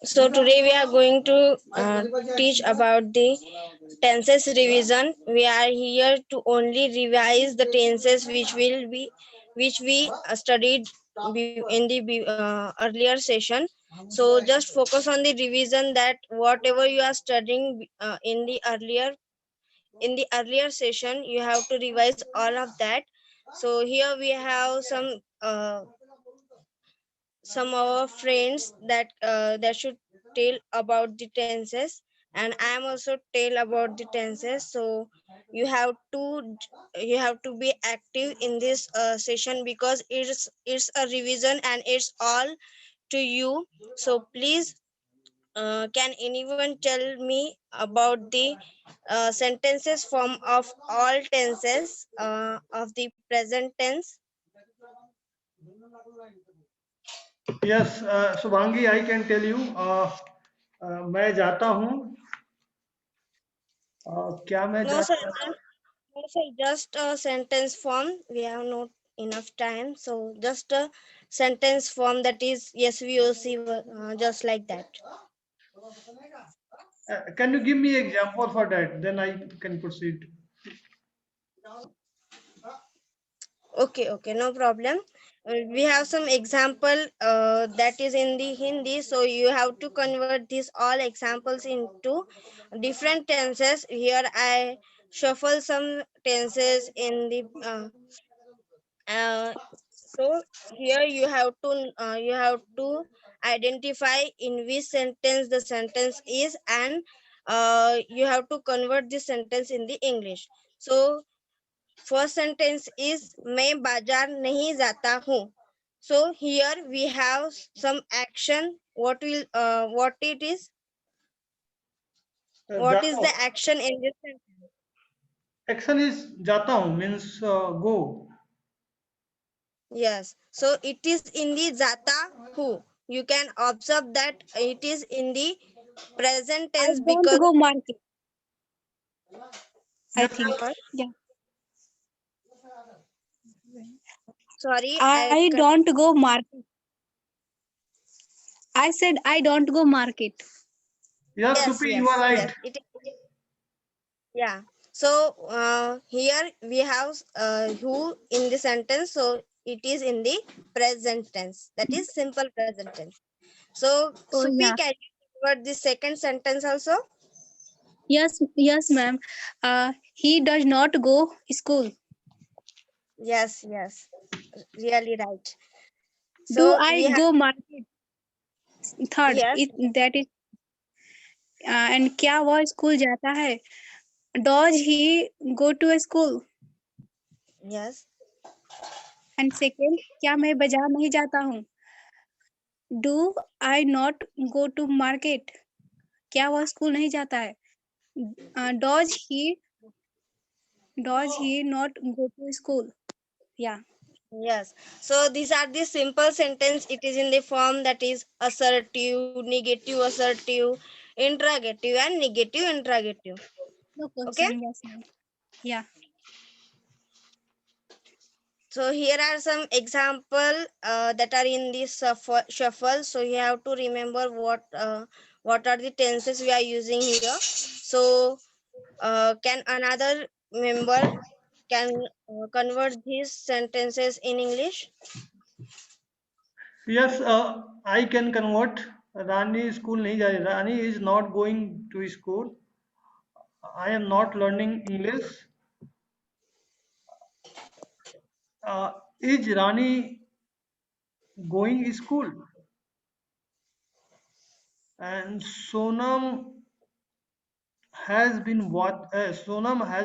So today we are going to teach about the tenses revision. We are here to only revise the tenses which we studied in the earlier session. So just focus on the revision, that whatever you are studying in the earlier session, you have to revise all of that. So here we have some of our friends that should tell about the tenses, and I am also tell about the tenses. So you have to you have to be active in this session, because it's a revision and it's all to you. So please, can anyone tell me about the sentences form of all tenses of the present tense? Yes, Subhangi, I can tell you. मैं जाता हूँ. क्या मैं No, sir. जाता No, sir, just a sentence form. We have not enough time. So just a sentence form, that is yes, we will see, just like that. Can you give me example for that? Then I can proceed. Okay, okay, no problem. We have some example that is in the Hindi. So you have to convert these all examples into different tenses. Here I shuffle some tenses in the so here you have to identify in which sentence the sentence is, and you have to convert the sentence in the English. So first sentence is मैं बाजार नहीं जाता हूँ. So here we have some action. What it is? What is जाता the हूँ. action in this sentence? Action is जाता हूँ means go. Yes. So it is in the jata who. You can observe that it is in the present I tense, don't because go market. I Yes, think. what? Yeah. Sorry, I don't go market. I said I don't go market. yes, yes, Supi, you are yes, yes. right. Yeah. So here we have who in the sentence. So it is in the present tense. That is simple present tense. So Oh Supi, yeah. can you convert the second sentence also? Yes, yes, ma'am. He does not go school. Yes, yes. Really right. Do So I we have, go market? Third, yes, that is, and क्या वो school जाता है? Does he go to a school? yes, And second, क्या मैं बाजार नहीं जाता हूँ? Do I not go to market? क्या वो स्कूल नहीं जाता है? Does he not go to school? Yeah. yes. So these are the simple sentence. It is in the form that is assertive, negative assertive, interrogative, and negative interrogative. No Okay. question. Yes, ma'am. Yeah. So here are some example that are in this shuffle. So you have to remember what are the tenses we are using here. So can another member can convert these sentences in English? Yes, I can convert. Rani school नहीं जा रही. Rani is not going to school. I am not learning English. Is Rani going to school? And Sonam has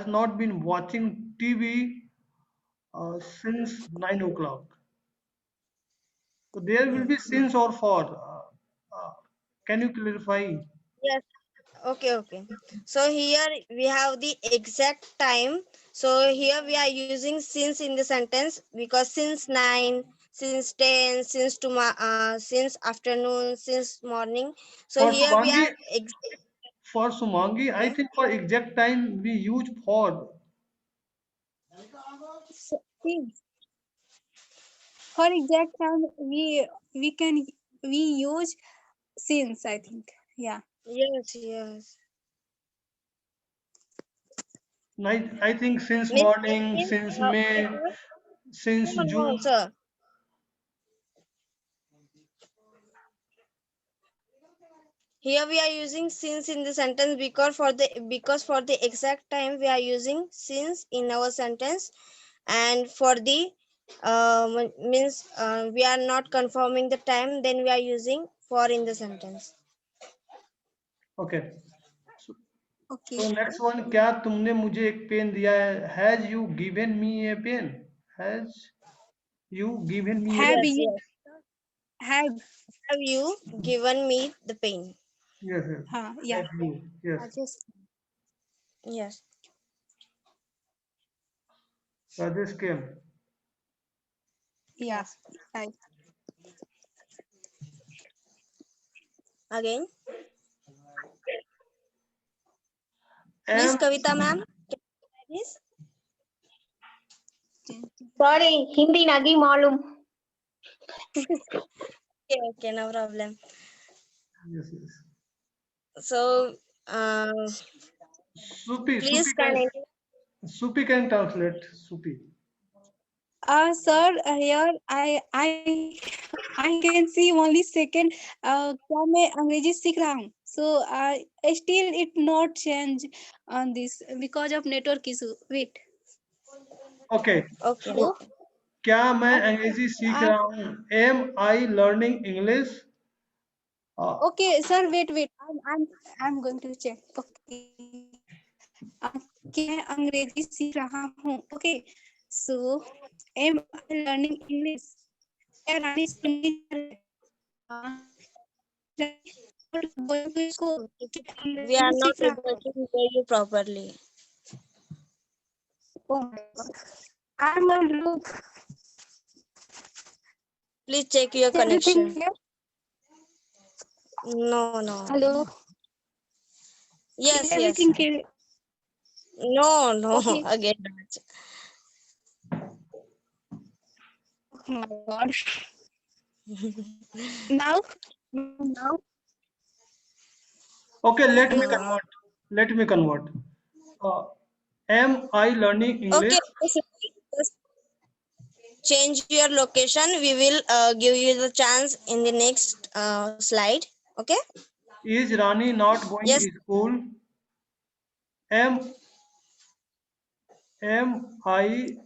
not been watching TV since 9 o'clock. So there will be since or for. Can you clarify? Yes. Okay, okay. So here we have the exact time. So here we are using since in the sentence, because since 9, since 10, since tomorrow, since afternoon, since morning. So For here we Sumangi, are I okay. think for exact time we use for. So, see, for exact time, we can we use since, I think. Yeah. Yes, yes. I think since Means, morning, means, since May, because, since no, no, June. sir. Here we are using since in the sentence because for the exact time we are using since in our sentence, and for the means we are not confirming the time, then we are using for in the sentence. Okay. So, Okay. so next one, क्या तुमने मुझे एक pen दिया है? Has you given me a pen? Has you given me a Have pen? Yes, you yes. have Have you given me the pen? Yes, yes. yeah. Have you? Yes. Rajesh. Yes. Rajesh came. Yeah. Yes. Right. Again, please, Am Kavita ma'am. Yes. Sorry, Hindi नहीं मालूम. Okay, okay, no problem. yes, yes. So, Supi, please Supi can translate. Supi. Sir, here I can see only second. क्या मैं अंग्रेजी सीख रहा हूँ. So still it not change on this because of network issue. Wait. Okay. okay. So, क्या मैं Okay. अंग्रेजी सीख रहा हूँ? Am I learning English? Okay, sir. Wait. I'm going to check. Okay. क्या मैं अंग्रेजी सीख रहा हूँ. Okay. So am I learning English? क्या रानी स्कूल नहीं जा रही है? Going to school. क्या We are अंग्रेजी not सीख रहा able है? to hear you properly. Oh my God. I'm on loop. Please check your Is everything connection. clear? No, no. Hello. Is Yes, yes. everything clear? No, no. Okay. Again. Oh my God. Now. Now. Okay, let me Uh, convert. Let me convert. Uh, am I learning English? okay. Just change your location. We will give you the chance in the next slide. Okay. Is Rani not going Yes. to school? Am I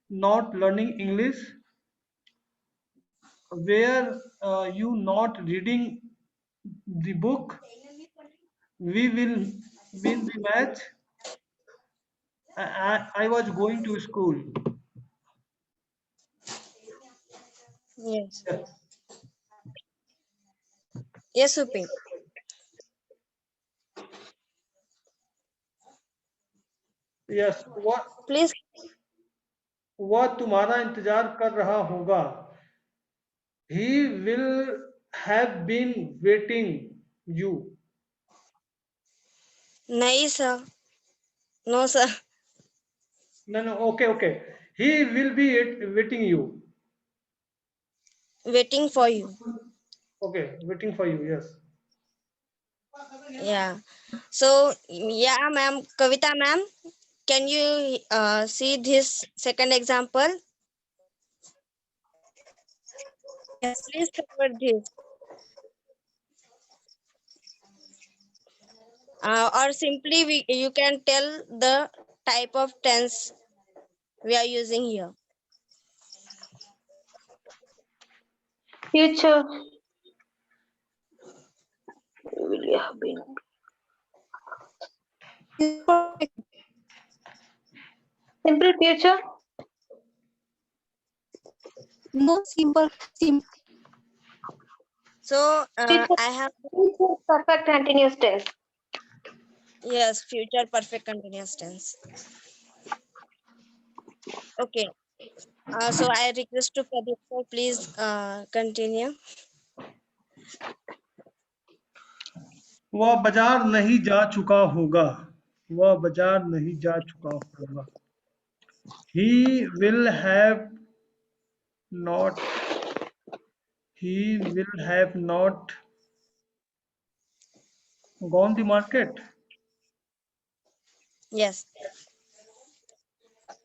not learning English? Were you not reading the book? We will win the match. I was going to school. Yes. Yes. Yes, Upin. Yes. Please. वह तुम्हारा इंतजार कर रहा होगा. He will have been waiting you. No, sir. No, sir. No, no, okay. He will be waiting you. Waiting for you. Okay, waiting for you, yes. Yeah. So, yeah, ma'am. Kavita, ma'am. Can you see this second example? Yes. Please cover this. Or simply you can tell the type of tense we are using here. Future. Will have been. Simple future. No simple. So Future. I have, Future perfect continuous tense. yes, future perfect continuous tense. Okay. So I request to Pradeep sir, please continue. वह बाजार नहीं जा चुका होगा. वह बाजार नहीं जा चुका होगा. He will have not He will have not gone the market. Yes.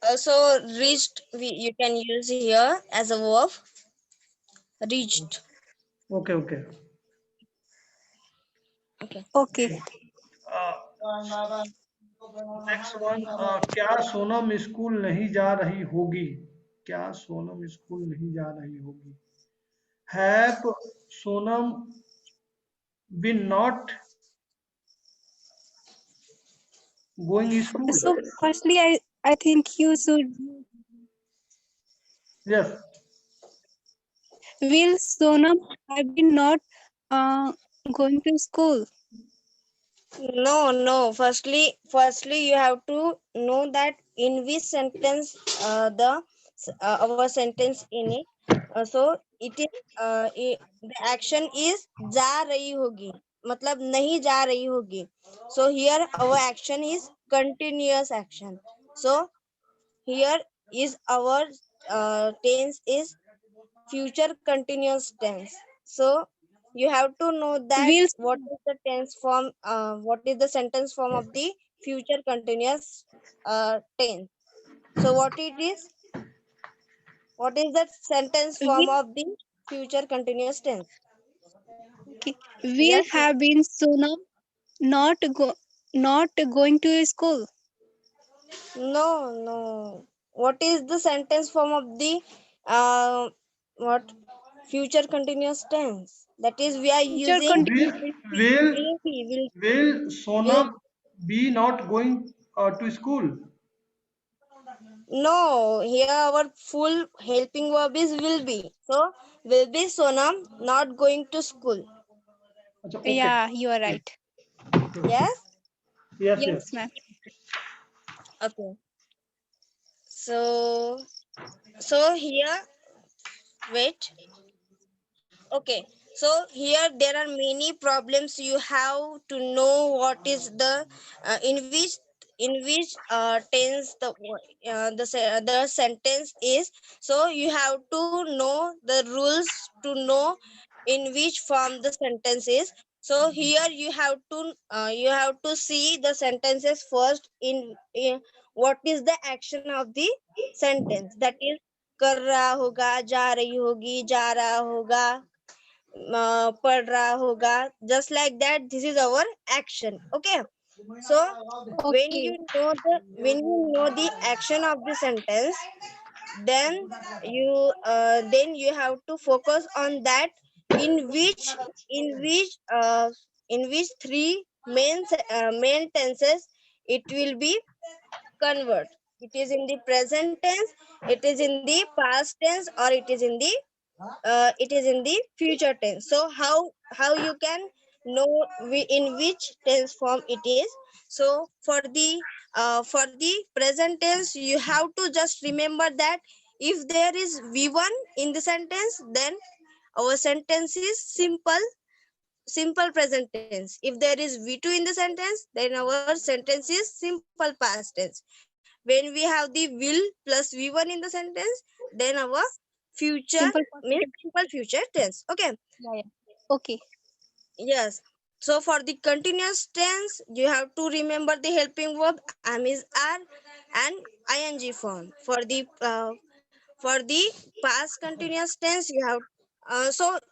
Also, reached you can use here as a verb. Reached. Okay, okay. Okay. Okay. Uh, next one. क्या सोनम स्कूल नहीं जा रही होगी? क्या सोनम स्कूल नहीं जा रही होगी? Have Sonam been not going to school? So firstly, I think you should. Yes. Will Sonam have been not uh, going to school? No. Firstly, you have to know that in which sentence our sentence in it. So it is the action is जा रही होगी. मतलब नहीं जा रही होगी. So here our action is continuous action. So here is our tense is future continuous tense. So you have to know that Will what is the tense form, what is the sentence form of the future continuous tense. So what is the sentence form will, of the future continuous tense? okay, will Yes. have been Sonam not not going to school? No. What is the sentence form of the uh, what future continuous tense? That is we are Future using Will continuous. will be will will be will will Sonam be not going to school? No, here our full helping verb is will be. So will be Sonam not going to school. अच्छा, okay. Yeah, you are right. Yes? Yes, Yes, yes. ma'am. Okay. So here wait. Okay. So here there are many problems. You have to know what is the in which tense the sentence is. So you have to know the rules to know in which form the sentence is. So here you have to see the sentences first in what is the action of the sentence, that is कर रहा होगा, जा रही होगी, जा रहा होगा, पढ़ रहा होगा, just like that. This is our action. Okay. So when Okay. you know the action of the sentence, then you have to focus on that in in which uh, which three main tenses it will be convert. It is in the present tense, it is in the past tense, or it is in the future tense. So how you can know in which tense form it is? So for the present tense, you have to just remember that if there is v1 in the sentence, then our sentence is simple present tense. If there is v2 in the sentence, then our sentence is simple past tense. When we have the will plus v1 in the sentence, then our future Simple means perfect. simple future tense. Okay. Yeah, yeah. Okay. Yes. So for the continuous tense, you have to remember the helping verb am is are and ing form. For the past continuous tense, you have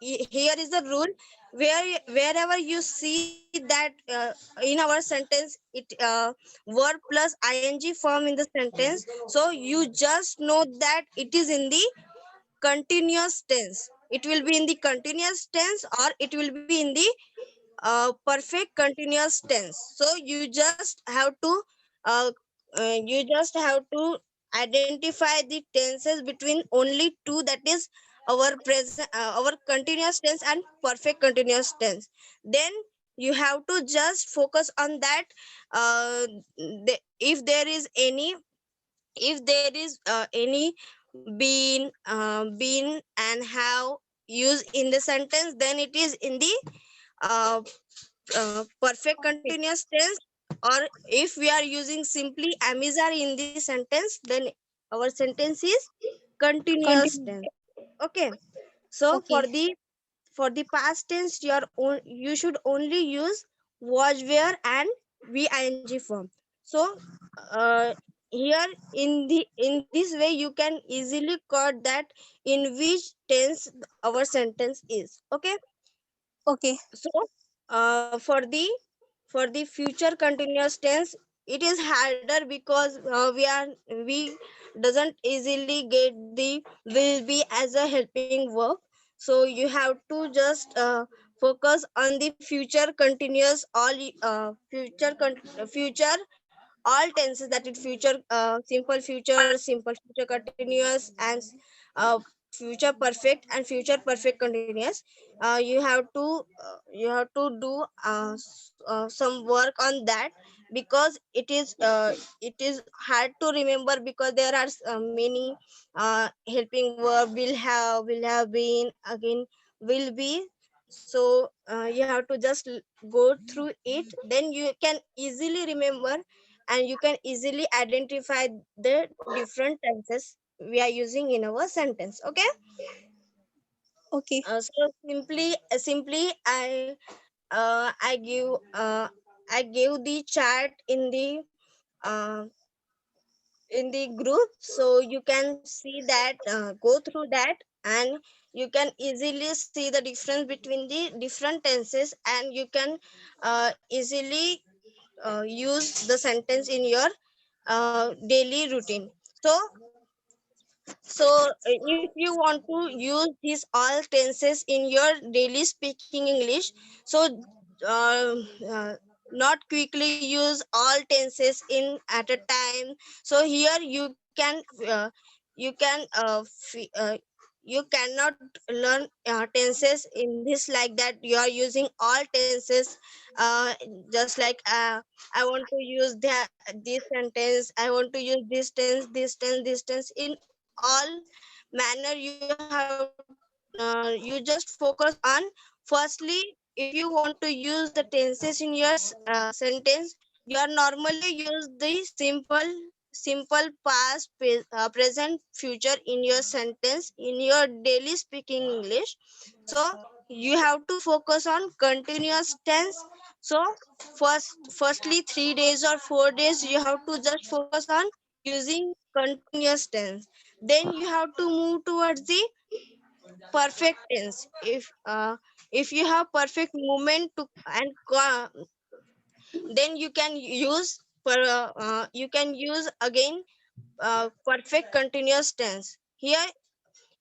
here is the rule. Wherever you see that in our sentence it verb plus ing form in the sentence, so you just know that it is in the continuous tense. It will be in the continuous tense, or it will be in the perfect continuous tense. So you just have to identify the tenses between only two, that is our continuous tense and perfect continuous tense. Then you have to just focus on that. If there is any been and have used in the sentence, then it is in the uh, perfect Perfect. continuous tense. Or if we are using simply amizar in the sentence, then our sentence is continuous Continue. tense. Okay. So for Okay. the for the past tense, you should only use was, were, and ing form. So here in this way you can easily quote that in which tense our sentence is. Okay. Okay. So for the future continuous tense, it is harder because we doesn't easily get the will be as a helping verb. So you have to just focus on the future continuous future all tenses, that is future simple future continuous, and uh, future perfect and future perfect continuous. You have to do some work on that, because it is hard to remember, because there are many helping verb will have been, again will be. So you have to just go through it, then you can easily remember, and you can easily identify the different tenses we are using in our sentence. Okay. Okay. So simply I give I gave the chart uh, in the group, so you can see that, go through that, and you can easily see the difference between the different tenses, and you can easily use the sentence in your daily routine. So if you want to use these all tenses in your daily speaking English, so uh, uh, not quickly use all tenses in at a time. So here you can you cannot learn tenses in this like that you are using all tenses, just like I want to use this sentence, I want to use this tense in all manner. You just focus on firstly, if you want to use the tenses in your sentence, you are normally use the simple past, present, future in your sentence in your daily speaking English. So you have to focus on continuous tense. So firstly 3 days or 4 days you have to just focus on using continuous tense. Then you have to move towards the perfect tense. If you have perfect movement to then you can use again perfect continuous tense. Here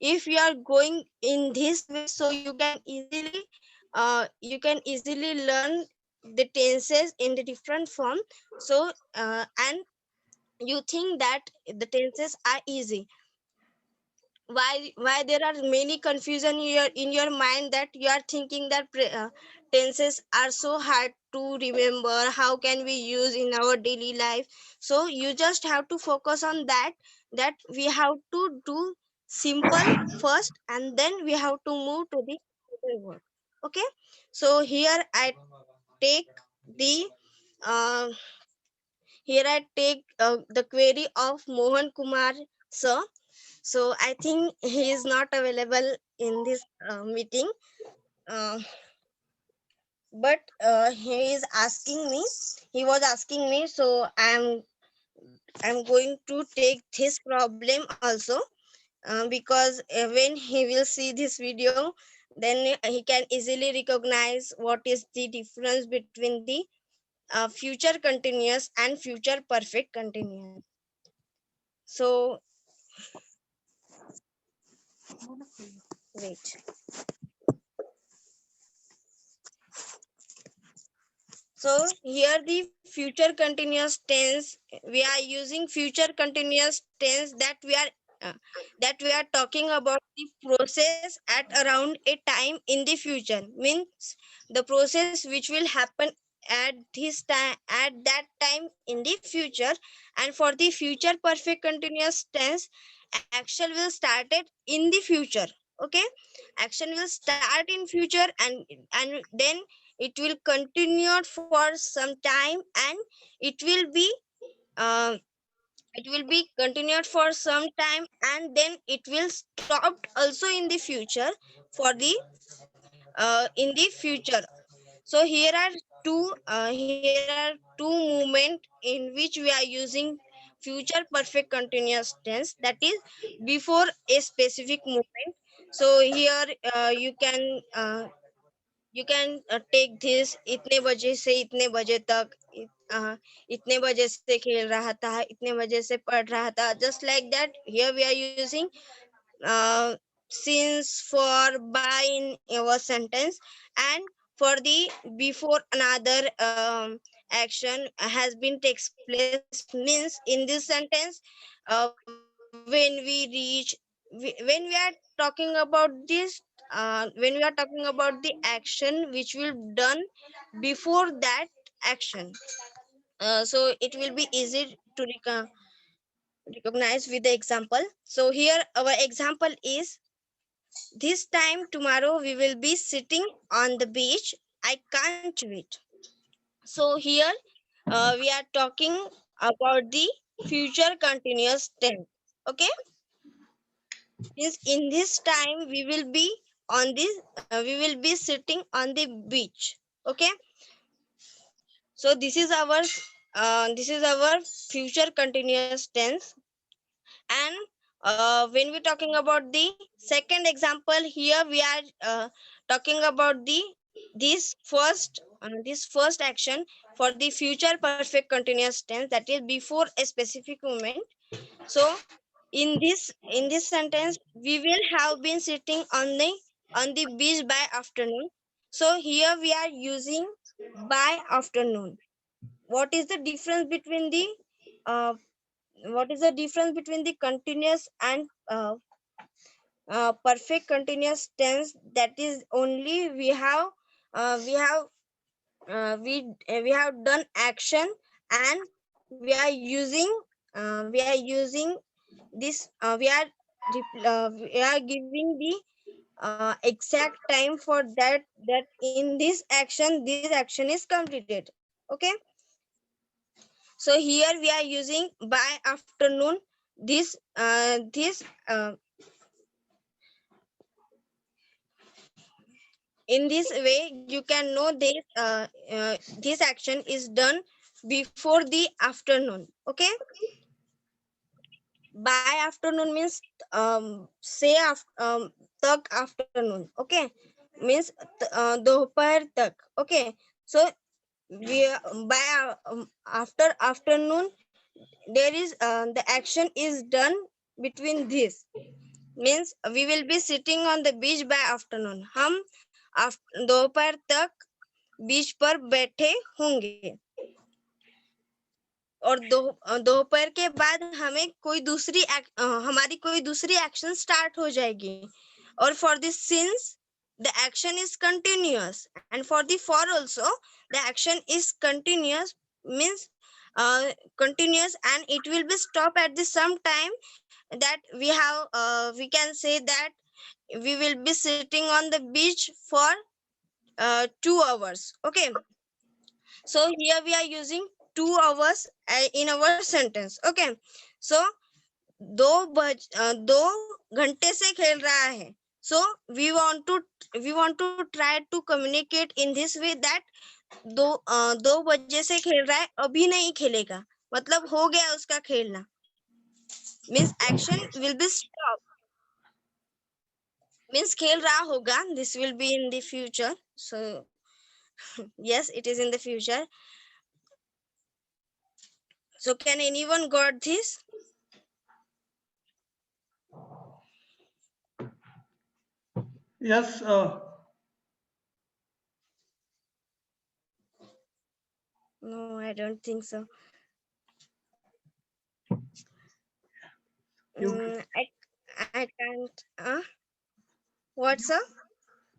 if you are going in this way, so you can easily learn the tenses in the different form. So and you think that the tenses are easy. Why there are many confusion in your mind, that you are thinking that tenses are so hard to remember, how can we use in our daily life? So you just have to focus on that we have to do simple first, and then we have to move to the other word. Okay. So take the uh, I take the query of Mohan Kumar sir. So I think he is not available in this meeting, uh, but he is asking me. He was asking me, so I'm going to take this problem also, because when he will see this video, then he can easily recognize what is the difference between the future continuous and future perfect continuous. So wait. So here the future continuous tense, we are using future continuous tense, uh, that we are talking about the process at around a time in the future. Means the process which will happen at this time, at that time in the future. And for the future perfect continuous tense, action will start it in the future. Okay, action will start in future, and then it will continue for some time, and it will be uh, continued for some time, and then it will stop also in the future for the in the future. So here are two movement in which we are using future perfect continuous tense, that is before a specific movement. So here you can take this इतने बजे से इतने बजे तक, इतने बजे से खेल रहा था, इतने बजे से पढ़ रहा था, just like that. Here we are using since, for, by in our sentence. And for the before another action has been takes place, means in this sentence, when we are talking about this, when we are talking about the action which will done before that action, so it will be easy to recognize with the example. So here our example is, this time tomorrow we will be sitting on the beach. I can't wait. So here we are talking about the future continuous tense. Okay, means in this time we will be on this, we will be sitting on the beach. Okay, so this is our future continuous tense. And when we're talking about the second example, here we are talking about the this first action for the future perfect continuous tense, that is before a specific moment. So in this sentence we will have been sitting on the beach by afternoon. So here we are using by afternoon. What is the difference between the uh, continuous and perfect continuous tense? That is only we have we have done action, and we are using this we are giving the exact time for that in this action is completed. Okay, so here we are using by afternoon. This in this way you can know this action is done before the afternoon. Okay, by afternoon means say tak afternoon. Okay, means dohpar tak. Okay, so we by after afternoon there is the action is done between this, means we will be sitting on the beach by afternoon. हम दोपहर तक बीच पर बैठे होंगे, और दोपहर के बाद हमें हमारी कोई दूसरी एक्शन स्टार्ट हो जाएगी. और for this since the action is continuous, and for the for also the action is continuous, means continuous, and it will be stop at the some time that we can say that we will be sitting on the beach for 2 hours. Okay, so here we are using 2 hours in our sentence. Okay, so 2 घंटे से खेल रहा है. So we want to try to communicate in this way that 2 बजे से खेल रहा है, अभी नहीं खेलेगा, मतलब हो गया उसका खेलना, means action will be stopped, means खेल रहा होगा. This will be in the future. So yes, it is in the future. So can anyone got this? Yes, No, I don't think so. you, I can't. What, sir?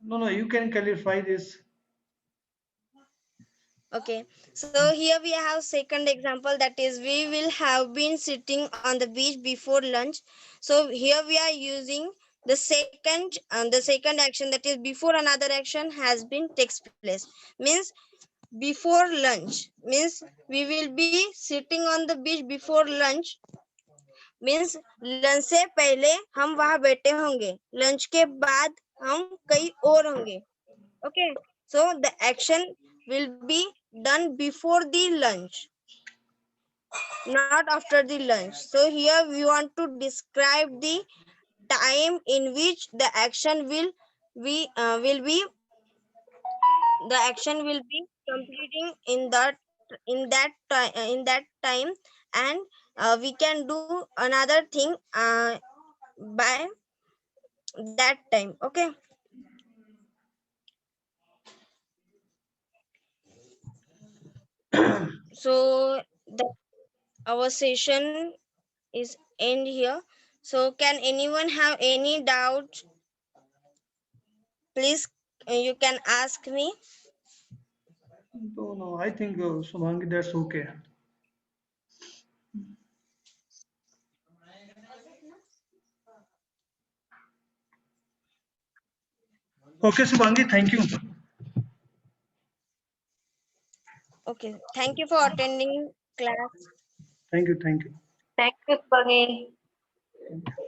no, you can clarify this. Okay, so here we have second example, that is we will have been sitting on the beach before lunch. So here we are using the second action, that is before another action has been takes place, means before lunch, means we will be sitting on the beach before lunch, means lunch से पहले हम वहां बैठे होंगे, lunch के बाद हम कहीं और होंगे. Okay, so the action will be done before the lunch, not after the lunch. So here we want to describe the time in which the action will be the action will be completing in that time, and we can do another thing by that time. Okay, so the, our session is end here. So can anyone have any doubt? Please, you can ask me. No, no, I think Subhangi, that's okay. Okay, Subhangi, thank you. Okay, thank you for attending class. Thank you, thank you. Thank you, Spaghetti. Thank you.